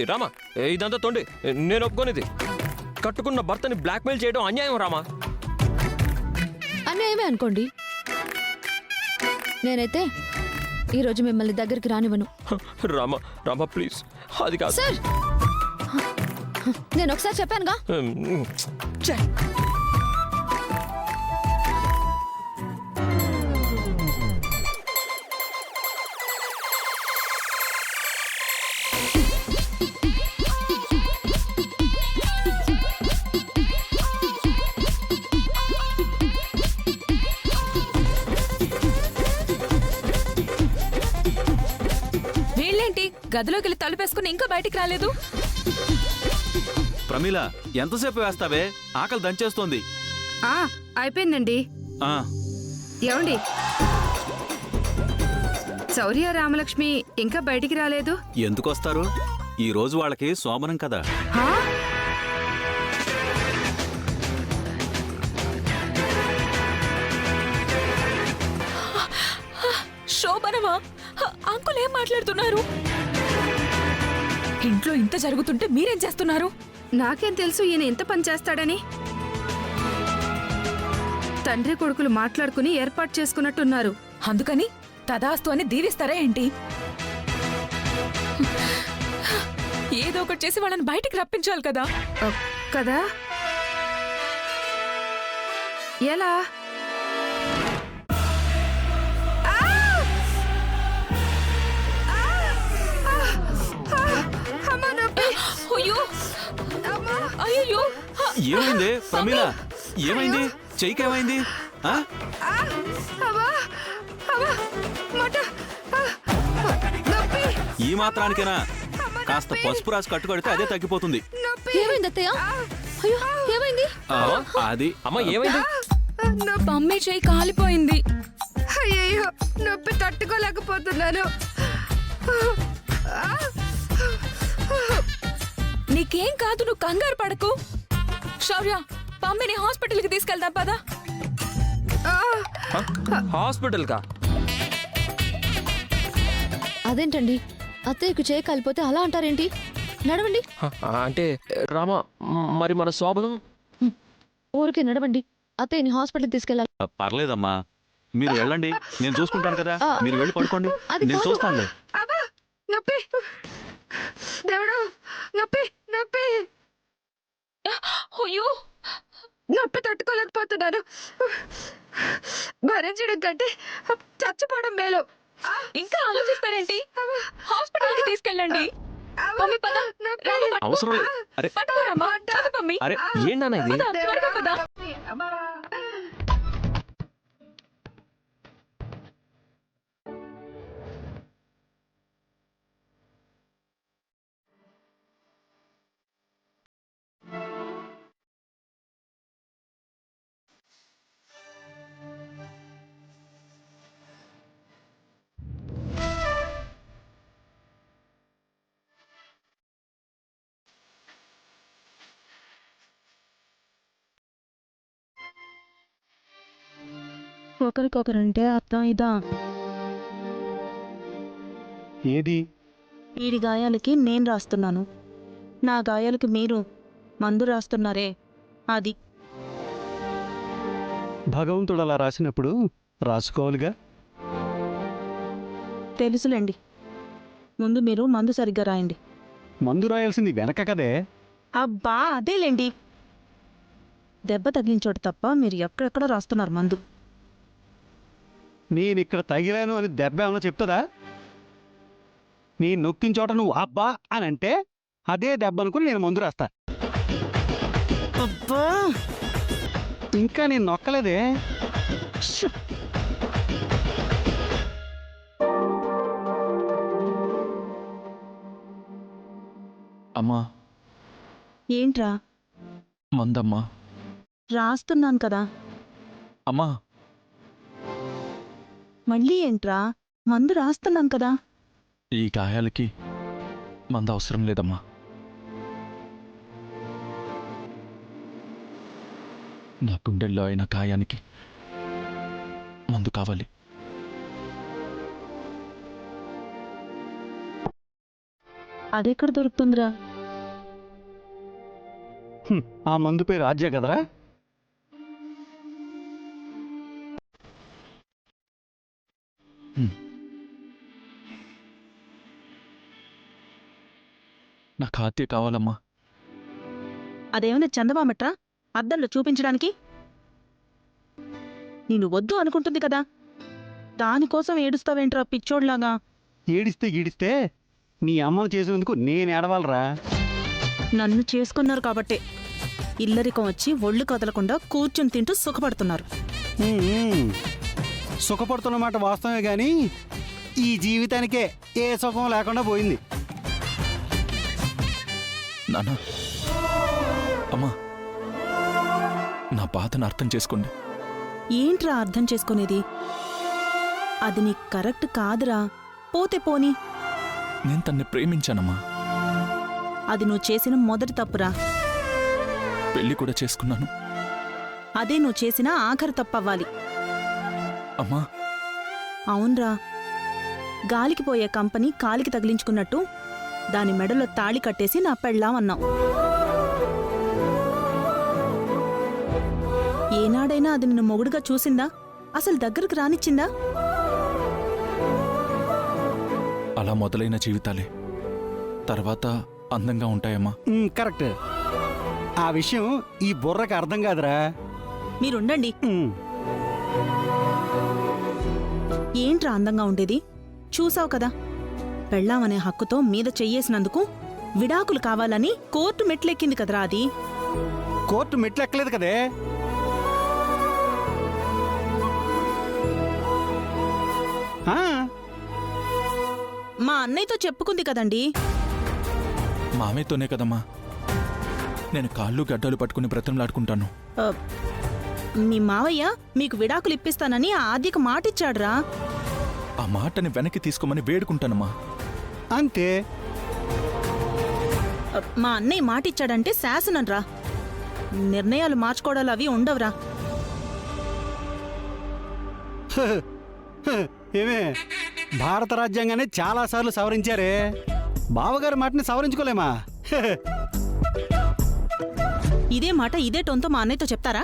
రామా, ఇదంతా తొండి. నేను ఒప్పుకోనిది. కట్టుకున్న భర్తని బ్లాక్మెయిల్ చేయడం అన్యాయం రామా. అన్యాయమే అనుకోండి. నేనైతే ఈరోజు మిమ్మల్ని దగ్గరికి రానివ్వను. రామా రామా ప్లీజ్, అది కాదు సార్. నేను ఒకసారి చెప్పానుగా. వీళ్ళేంటి గదిలోకి వెళ్ళి తలుపేసుకుని ఇంకా బయటికి రాలేదు? ప్రమీల, ఎంతసేపు వేస్తావే? ఆకలి దంచేస్తోంది. అయిపోయిందండి. ఏమండి, శౌర్య రామలక్ష్మి ఇంకా బయటికి రాలేదు? ఎందుకొస్తారు? ఈ రోజు వాళ్ళకి సోమరం కదా. శోభనమా? అంకుల్ ఏం మాట్లాడుతున్నారు? ఇంట్లో ఇంత జరుగుతుంటే మీరేం చేస్తున్నారు? నాకేం తెలుసు ఈయన ఎంత పని చేస్తాడని. తండ్రి కొడుకులు మాట్లాడుకుని ఏర్పాటు చేసుకున్నట్టున్నారు. అందుకని తదాస్తు అని దీవిస్తారా ఏంటి? ఏదో ఒకటి చేసి వాళ్ళని బయటికి రప్పించాలి కదా. కదా? ఎలా? అయ్యో, ఏమైంది ప్రమీల? ఏమైంది? చెయ్యికేమైంది? ఈ మాత్రానికేనా? కాస్త పసుపు రాసి కట్టుకడితే అదే తగ్గిపోతుంది. ఏమైంది అత్తయ్య? అయ్యో, ఏమైంది? అది అమ్మ, ఏమైంది? మమ్మీ చెయ్యి కాలిపోయింది. అయ్యో, నొప్పి తట్టుకోలేకపోతున్నాను. నీకేం కాదు, నువ్వు కంగారు పడకు. శౌర్య, మమ్మీని హాస్పిటల్కి తీసుకెళ్దాం పదా. హాస్పిటల్ కా? అదేంటండి, అత్తయ్యకు చేయి కాలిపోతే అలా అంటారేంటి? నడవండి. అంటే రామా, మరి మన శోభనం? ఊరికే నడవండి. అత్తయ్యని హాస్పిటల్ తీసుకెళ్ళాలి. పర్లేదమ్మా, మీరు వెళ్ళండి, నేను చూసుకుంటాను కదా. మీరు వెళ్ళి పడుకోండి, నేను చూస్తానులే. నొప్పి, దేవుడు, నొప్పి నొప్పి. అయ్యో, నొప్పి తట్టుకోలేకపోతున్నాను. భరించడం కంటే చచ్చిపోవడం మేలు. ఇంకా ఆలోచిస్తారేంటి? హాస్పిటల్కి తీసుకెళ్ళండి. మమ్మీ పద. అవసరం లేదు. అరే అరే, ఏంటన్నా ఇది? ఒకరికొకరంటే అర్థం ఇదా? ఏది? వీడి గాయాలకి నేను రాస్తున్నాను, నా గాయాలకి మీరు మందు రాస్తున్నారే, అది. భగవంతుడు అలా రాసినప్పుడు రాసుకోవాలిగా. తెలుసులేండి, ముందు మీరు మందు సరిగ్గా రాయండి. మందు రాయాల్సింది వెనక కదే. అబ్బా, అదేలేండి. దెబ్బ తగిలిన చోట తప్ప మీరు ఎక్కడెక్కడ రాస్తున్నారు మందు. నేను ఇక్కడ తగిలాను అని దెబ్బ ఏమన్నా చెప్తుందా? నీ నొక్కిన చోట నువ్వు అబ్బా అని అంటే అదే దెబ్బ అనుకుని నేను మందు రాస్తా. అబ్బా, ఇంకా నేను నొక్కలేదే. అమ్మా. ఏంట్రా? మందమ్మా. రాస్తున్నాను కదా. అమ్మా. మళ్ళీ ఏంట్రా? మందు రాస్తున్నాను కదా. ఈ గాయాలకి మందు అవసరం లేదమ్మా. నా గుండెల్లో అయిన గాయానికి మందు కావాలి. అదెక్కడ దొరుకుతుందిరా? ఆ మందు పేరు ఆద్య కదరా? నాకు ఆద్య కావాలమ్మా. అదేమైనా చందమామట్రా అద్దంలో చూపించడానికి? నేను వద్దు అనుకుంటుంది కదా, దానికోసం ఏడుస్తావేంట్రా పిచ్చోడ్లాగా? ఏడిస్తే గీడిస్తే నీ అమ్మను చేసినందుకు నేను ఏడవాలరా? నన్ను చేసుకున్నారు కాబట్టే ఇల్లరికం వచ్చి ఒళ్ళు కదలకుండా కూర్చుని తింటూ సుఖపడుతున్నారు. సుఖపడుతున్నమాట వాస్తవమే గాని ఈ జీవితానికే ఏ సుఖం లేకుండా పోయింది. నాన్న, అమ్మా, నా బాధను అర్థం చేసుకోండి. ఏంట్రా అర్థం చేసుకునేది? అది నీకు కరెక్ట్ కాదురా. పోతే పోని. నేను తన్ని ప్రేమించానమ్మా. అది నువ్వు చేసిన మొదటి తప్పురా. పెళ్లి కూడా చేసుకున్నాను. అదే నువ్వు చేసిన ఆఖరి తప్పవ్వాలి. అమ్మా, అవునరా, గాలికి పోయే కంపెనీ కాలికి తగిలించుకున్నట్టు దాని మెడలో తాళి కట్టేసి నా పెళ్ళామన్నావు. ఏనాడైనా అది నిన్ను మొగుడుగా చూసిందా? అసలు దగ్గరకు రానిచ్చిందా? అలా మొదలైన జీవితాలే తర్వాత అందంగా ఉంటాయమ్మా. కరెక్ట్. ఆ విషయం ఈ బుర్రకి అర్థం కాదురా. మీరుండండి. ఏంట్రా అందంగా ఉండేది? చూసావు కదా, పెళ్ళామనే హక్కుతో మీద చెయ్యేసినందుకు విడాకులు కావాలని కోర్టు మెట్లెక్కింది కదరా అది. కోర్టు మెట్లు ఎక్కలేదు కదే. మా అన్నయ్యతో చెప్పుకుంది కదండి. మామయ్యతోనే కదమ్మా నేను కాళ్ళు గడ్డలు పట్టుకుని బ్రతంలాడుకుంటాను. ఆ, మీ మావయ్య మీకు విడాకులు ఇప్పిస్తానని ఆదికి మాటిచ్చాడురా. ఆ మాటని వెనక్కి తీసుకోమని వేడుకుంటానమ్మా. అంతే. మా అన్నయ్య మాటిచ్చాడంటే శాసనంరా. నిర్ణయాలు మార్చుకోవడాలు అవి ఉండవురా. ఏమే, భారత రాజ్యాంగాన్ని చాలాసార్లు సవరించారే, బావగారి మాటని సవరించుకోలేమా? ఇదే మాట ఇదే టోన్తో మా అన్నయ్యతో చెప్తారా?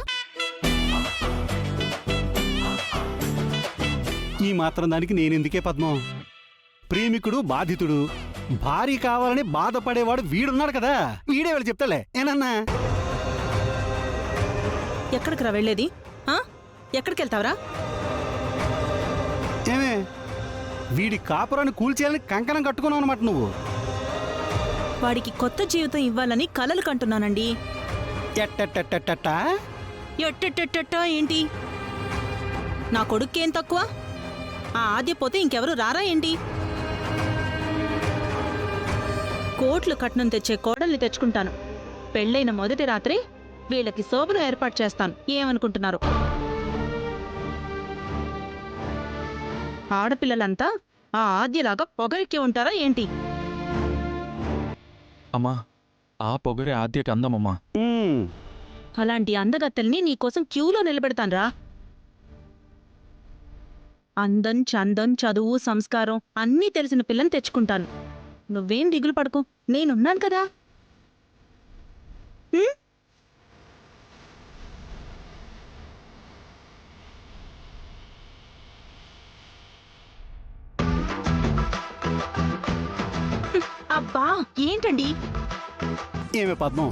ఈ మాత్రం దానికి నేనెందుకే పద్మం? ప్రేమికుడు బాధితుడు, భార్య కావాలని బాధపడేవాడు వీడున్నాడు కదా, వీడే వాళ్ళు చెప్తాలే. ఏనన్నా? ఎక్కడికి రా వెళ్ళేది? ఎక్కడికి వెళ్తావరా? ఏమే, వీడి కాపురాన్ని కూల్చేయాలని కంకణం కట్టుకున్నావు అనమాట నువ్వు. వాడికి కొత్త జీవితం ఇవ్వాలని కలలు కంటున్నానండి. ఎట్టెట్టెట్టెట్ట? ఎట్టెట్టెట్టెట్ట ఏంటి? నా కొడుక్కేం తక్కువ? ఆ ఆద్య పోతే ఇంకెవరు రారా ఏంటి? కోట్లు కట్నం తెచ్చే కోడల్ని తెచ్చుకుంటాను. పెళ్ళైన మొదటి రాత్రి వీళ్ళకి శోభను ఏర్పాటు చేస్తాను. ఏమనుకుంటున్నారు? ఆడపిల్లలంతా ఆ ఆద్యలాగా పొగరెక్కి ఉంటారా ఏంటి? అమ్మా, ఆ పొగరే ఆద్యకి అందమమ్మా. అలాంటి అందగత్తెల్ని నీకోసం క్యూలో నిలబెడతాన్రా. అందం, చందం, చదువు, సంస్కారం అన్నీ తెలిసిన పిల్లని తెచ్చుకుంటాను. నువ్వేం దిగులు పడకు, నేనున్నాను కదా. అబ్బా ఏంటండి? ఏమే పద్మం,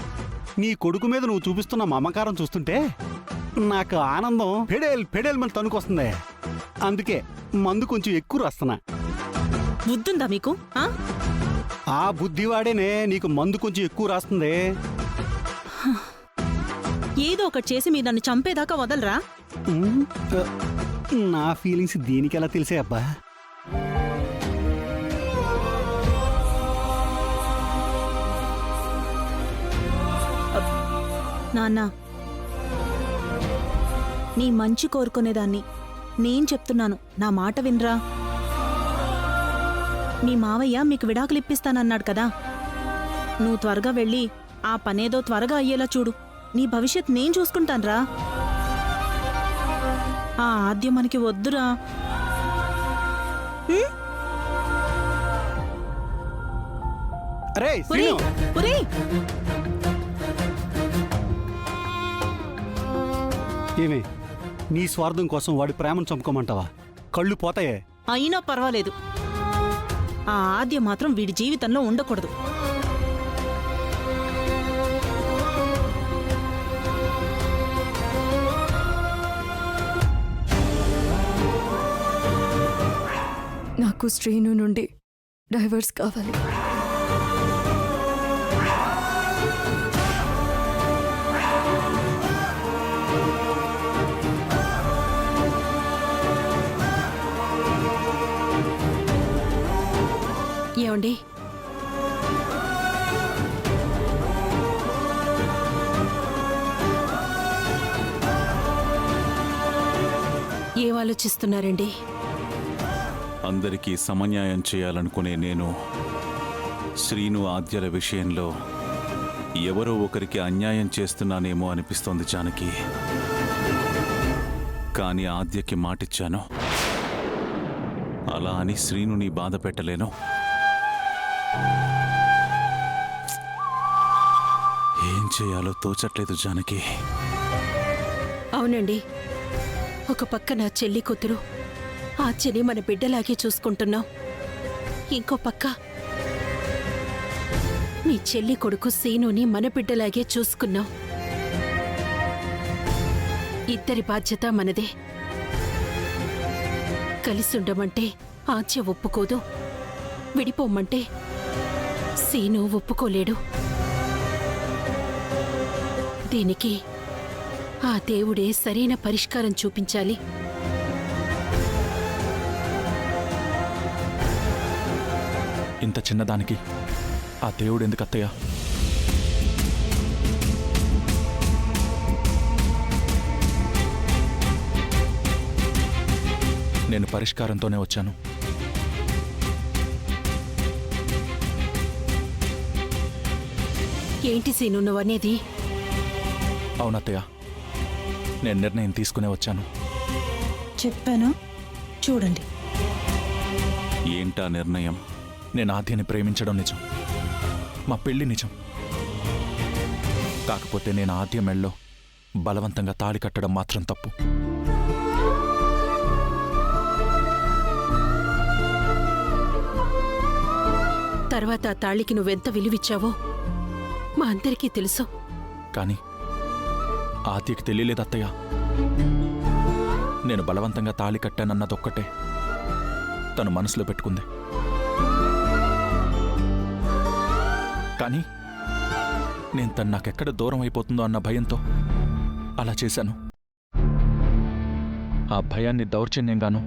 నీ కొడుకు మీద నువ్వు చూపిస్తున్న మమకారం చూస్తుంటే నాకు ఆనందం పెడేల్ మన తనుకొస్తుంది. అందుకే మందు కొంచెం ఎక్కువ రాస్తున్నా. బుద్ధుందా మీకు? ఆ బుద్ధివాడేనే నీకు మందు కొంచెం ఎక్కువ రాస్తుంది. ఏదో ఒకటి చేసి మీరు నన్ను చంపేదాకా వదలరా? నా ఫీలింగ్స్ దీనికి ఎలా తెలిసే అబ్బా? నాన్న, నీ మంచి కోరుకునేదాన్ని. నేను చెప్తున్నాను, నా మాట వినరా? మీ మావయ్య మీకు విడాకులు ఇప్పిస్తానన్నాడు కదా, నువ్వు త్వరగా వెళ్ళి ఆ పనేదో త్వరగా అయ్యేలా చూడు. నీ భవిష్యత్ నేను చూసుకుంటాన్రా. ఆ ఆద్యం మనకి వద్దురా. అరే ఒరే శ్రీను ఒరే ఏమే నీ స్వార్థం కోసం వాడి ప్రేమను చంపుకోమంటావా? కళ్ళు పోతాయే. అయినా పర్వాలేదు, ఆ ఆద్య మాత్రం వీడి జీవితంలో ఉండకూడదు. నాకు శ్రీను నుండి డైవర్స్ కావాలి. ఏమండి, ఏం ఆలోచిస్తున్నారండి? అందరికీ సమన్యాయం చేయాలనుకునే నేను శ్రీను ఆద్యల విషయంలో ఎవరో ఒకరికి అన్యాయం చేస్తున్నానేమో అనిపిస్తోంది జానకి. కానీ ఆద్యకి మాటిచ్చాను, అలా అని శ్రీనుని బాధ పెట్టలేను. ఏం చేయాలో తోచట్లేదు జానకి. అవునండి, ఒక పక్క నా చెల్లి కూతురు ఆద్యని మన బిడ్డలాగే చూసుకుంటున్నాం, ఇంకో పక్క మీ చెల్లి కొడుకు సీనుని మన బిడ్డలాగే చూసుకున్నాం. ఇద్దరి బాధ్యత మనదే. కలిసి ఉండమంటే ఆద్య ఒప్పుకోదు, విడిపోమ్మంటే సీను ఒప్పుకోలేడు. దీనికి ఆ దేవుడే సరైన పరిష్కారం చూపించాలి. ఇంత చిన్నదానికి ఆ దేవుడు ఎందుకు అత్తయ్య? నేను పరిష్కారంతోనే వచ్చాను. ఏంటి సీను నువ్వనేది? అవునత్తయ్య, నేను నిర్ణయం తీసుకునే వచ్చాను. చెప్పాను చూడండి. ఏంటా నిర్ణయం? నేను ఆద్యని ప్రేమించడం నిజం, మా పెళ్లి నిజం. కాకపోతే నేను ఆద్య మెళ్ళలో బలవంతంగా తాళి కట్టడం మాత్రం తప్పు. తర్వాత ఆ తాళికి నువ్వెంత విలువిచ్చావో మా అందరికీ తెలుసు. కానీ ఆద్యకి తెలియలేదు అత్తయ్య. నేను బలవంతంగా తాళి కట్టానన్నదొక్కటే తను మనసులో పెట్టుకుంది. కానీ నేను తను నాకెక్కడ దూరం అయిపోతుందో అన్న భయంతో అలా చేశాను. ఆ భయాన్ని దౌర్జన్యంగానో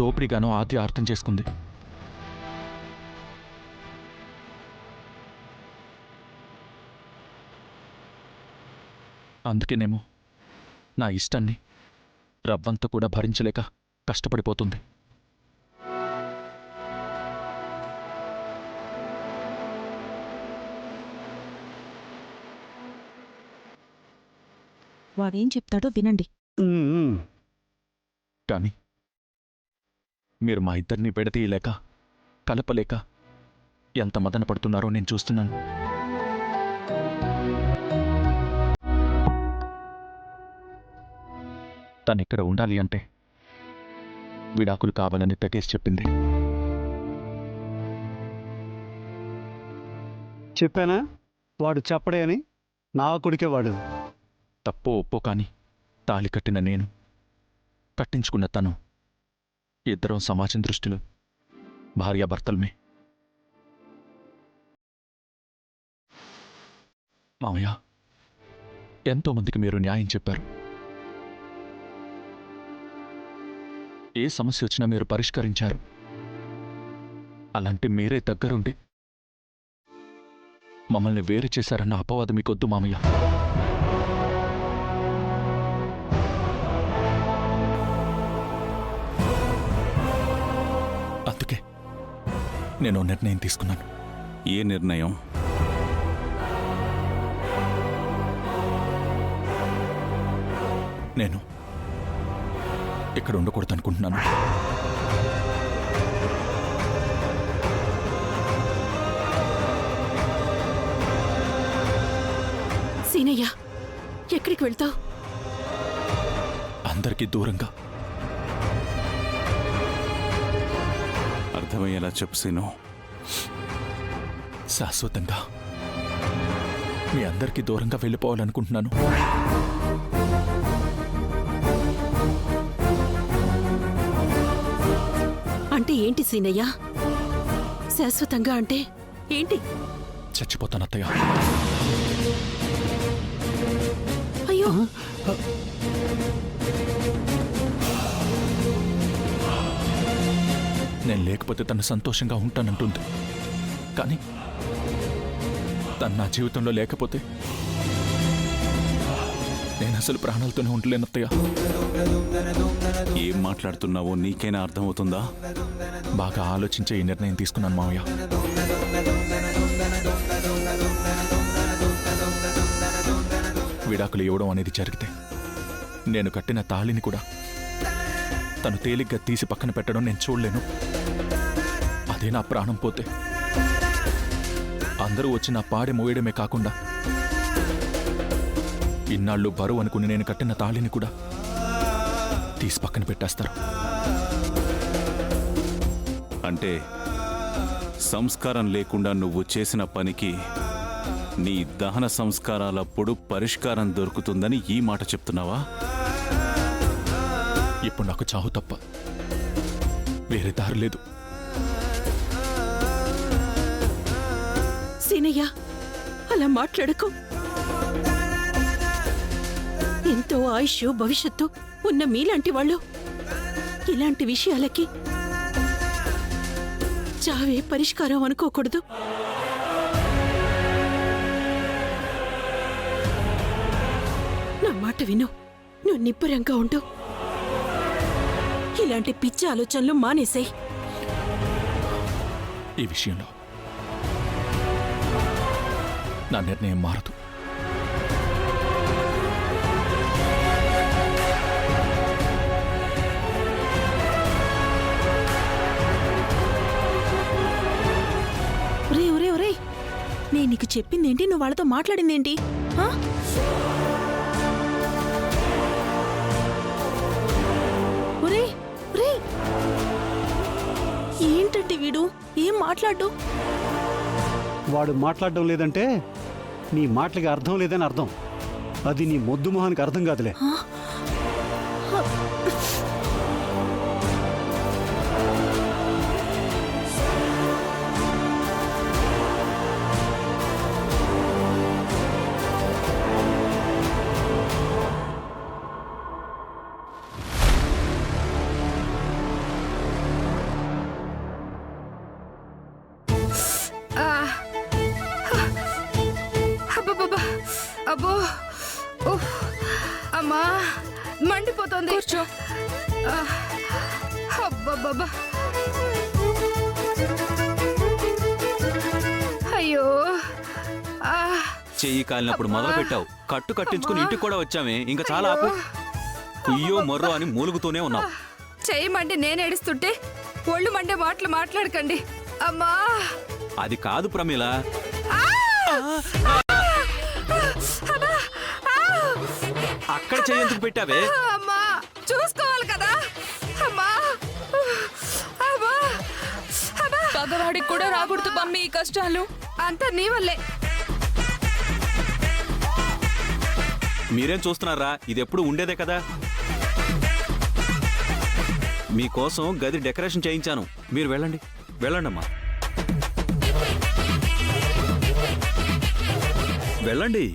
దోపిడిగానో ఆద్య అర్థం చేసుకుంది. అందుకేనేమో నా ఇష్టాన్ని రవ్వంత కూడా భరించలేక కష్టపడిపోతుంది. వాడేం చెప్తాడో వినండి. కానీ మీరు మా ఇద్దరిని విడదీయలేక కలపలేక ఎంత మదన పడుతున్నారో నేను చూస్తున్నాను. తనిక్కడ ఉండాలి అంటే విడాకులు కావాలని తెగేసి చెప్పింది. చెప్పానా వాడు చెప్పడే అని? నా కొడుకే వాడు. తప్పో ఒప్పో కాని తాళి కట్టిన నేను, కట్టించుకున్న తను, ఇద్దరం సమాజం దృష్టిలో భార్యాభర్తలమే. మామయ్య, ఎంతోమందికి మీరు న్యాయం చెప్పారు. ఏ సమస్య వచ్చినా మీరు పరిష్కరించారు. అలాంటి మీరే దగ్గరుండి మమ్మల్ని వేరు చేశారన్న అపవాదం మీకొద్దు మామయ్య. అందుకే నేను నిర్ణయం తీసుకున్నాను. ఏ నిర్ణయం? నేను ఇక్కడ ఉండకూడదనుకుంటున్నాను. సీనయ్య ఎక్కడికి వెళ్తావు? అందరికీ దూరంగా. అర్థమయ్యేలా చెప్పు సీను. శాశ్వతంగా మీ అందరికీ దూరంగా వెళ్ళిపోవాలనుకుంటున్నాను. అంటే ఏంటి సీనయ్య? శాశ్వతంగా అంటే ఏంటి? చచ్చిపోతాను అత్తయ్య. అయ్యో, నేను లేకపోతే తను సంతోషంగా ఉంటానంటుంది. కానీ తను నా జీవితంలో లేకపోతే నేను అసలు ప్రాణాలతోనే ఉండలేను అత్తయ్య. ఏం మాట్లాడుతున్నావో నీకైనా అర్థమవుతుందా? బాగా ఆలోచించే ఈ నిర్ణయం తీసుకున్నాను మావయ్య. విడాకులు ఇవ్వడం అనేది జరిగితే నేను కట్టిన తాళిని కూడా తను తేలిగ్గా తీసి పక్కన పెట్టడం నేను చూడలేను. అదే నా ప్రాణం పోతే అందరూ వచ్చి నా పాడె మోయడమే కాకుండా ఇన్నాళ్ళు బరువు అనుకుని నేను కట్టిన తాళిని కూడా తీసి పక్కన పెట్టేస్తారు. అంటే సంస్కారం లేకుండా నువ్వు చేసిన పనికి నీ దహన సంస్కారాలప్పుడు పరిష్కారం దొరుకుతుందని ఈ మాట చెప్తున్నావా? ఇప్పుడు నాకు చావు తప్ప వేరే దారి లేదు. సీనయ్య అలా మాట్లాడకు. ఎంతో ఆయుష్ భవిష్యత్తు ఉన్న మీలాంటి వాళ్ళు ఇలాంటి విషయాలకి చావే పరిష్కారం అనుకోకూడదు. నా మాట విను. నువ్వు నిబ్బరంగా ఉండు. ఇలాంటి పిచ్చి ఆలోచనలు మానేసేయ్. ఈ విషయంలో నా నిర్ణయం మారదు. ఒరే నేను నీకు చెప్పిందేంటి? నువ్వు వాళ్ళతో మాట్లాడిందేంటి? ఆ? ఒరే ఏంటంటే వీడు ఏం మాట్లాడు? వాడు మాట్లాడడం లేదంటే నీ మాటలకి అర్థం లేదని అర్థం. అది నీ మొద్దు మొహానికి అర్థం కాదులే. అబ్బబ్బబ్బా, అబ్బో, ఉఫ్, అమ్మా మండిపోతుంది. కూర్చో. అబ్బబ్బబ్బా, అయ్యో, చెయ్యి కాలినప్పుడు మొదలు పెట్టావు. కట్టు కట్టించుకుని ఇంటికి కూడా వచ్చామే. ఇంకా చాలా ఆపు. కుయ్యో మొర్రో అని మూలుగుతూనే ఉన్నావు. చెయ్యి మండి నేను ఏడుస్తుంటే ఒళ్ళు మండే మాటలు మాట్లాడకండి. అమ్మా, అది కాదు ప్రమీల. అక్కడ చెయ్యి ఎందుకు పెట్టావే? అమ్మా చూసుకోవాలి కదా. అమ్మా, అమ్మా, అమ్మా. పగవాడికి కూడా రాకూడదు మమ్మీ ఈ కష్టాలు. అంతా నీ వల్లే. మీరేం చూస్తున్నారా? ఇది ఎప్పుడు ఉండేదే కదా. మీకోసం గది డెకరేషన్ చేయించాను. మీరు వెళ్ళండి, వెళ్ళండమ్మా, వెళ్ళండి.